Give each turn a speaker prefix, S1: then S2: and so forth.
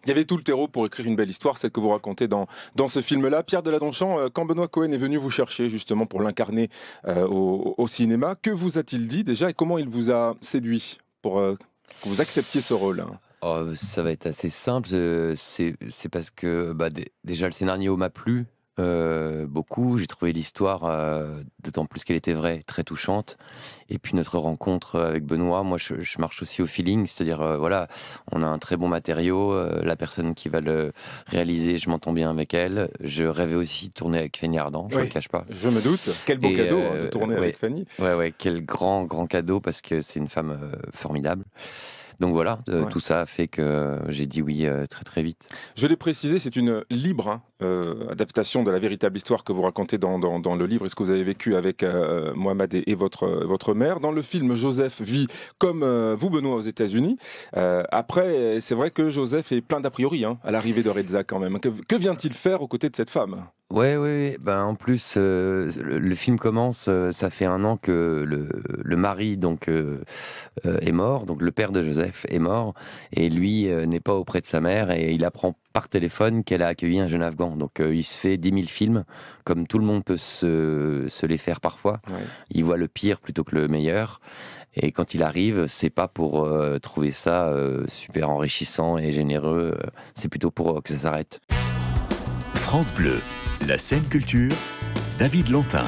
S1: Il y avait tout le terreau pour écrire une belle histoire, celle que vous racontez dans ce film-là. Pierre Deladonchamp, quand Benoît Cohen est venu vous chercher justement pour l'incarner au cinéma, que vous a-t-il dit déjà et comment il vous a séduit pour que vous acceptiez ce rôle, hein?
S2: Oh, ça va être assez simple. C'est parce que déjà le scénario m'a plu beaucoup. J'ai trouvé l'histoire, d'autant plus qu'elle était vraie, très touchante. Et puis notre rencontre avec Benoît, moi je marche aussi au feeling, c'est-à-dire voilà, on a un très bon matériau. La personne qui va le réaliser, je m'entends bien avec elle. Je rêvais aussi de tourner avec Fanny Ardant, je ne
S1: Oui,
S2: le cache pas.
S1: je me doute. Quel beau
S2: Et
S1: cadeau de tourner
S2: ouais,
S1: avec Fanny.
S2: ouais, quel grand cadeau parce que c'est une femme formidable. Donc voilà,
S1: Ouais.
S2: tout ça a fait que j'ai dit oui très très vite.
S1: Je l'ai précisé, c'est une libre adaptation de la véritable histoire que vous racontez dans le livre et ce que vous avez vécu avec Mohamed et votre mère. Dans le film, Joseph vit comme vous, Benoît, aux États-Unis. Après, c'est vrai que Joseph est plein d'a priori à l'arrivée de Reza quand même. Que vient-il faire aux côtés de cette femme?
S2: Ouais. Ben, en plus, le film commence, ça fait 1 an que le mari donc est mort, donc le père de Joseph est mort, et lui n'est pas auprès de sa mère, et il apprend par téléphone qu'elle a accueilli un jeune Afghan. Donc il se fait 10 000 films, comme tout le monde peut se les faire parfois.
S1: Ouais.
S2: Il voit le pire plutôt que le meilleur. Et quand il arrive, c'est pas pour trouver ça super enrichissant et généreux, c'est plutôt pour que ça s'arrête.
S3: France Bleu, la scène culture, David Lantin.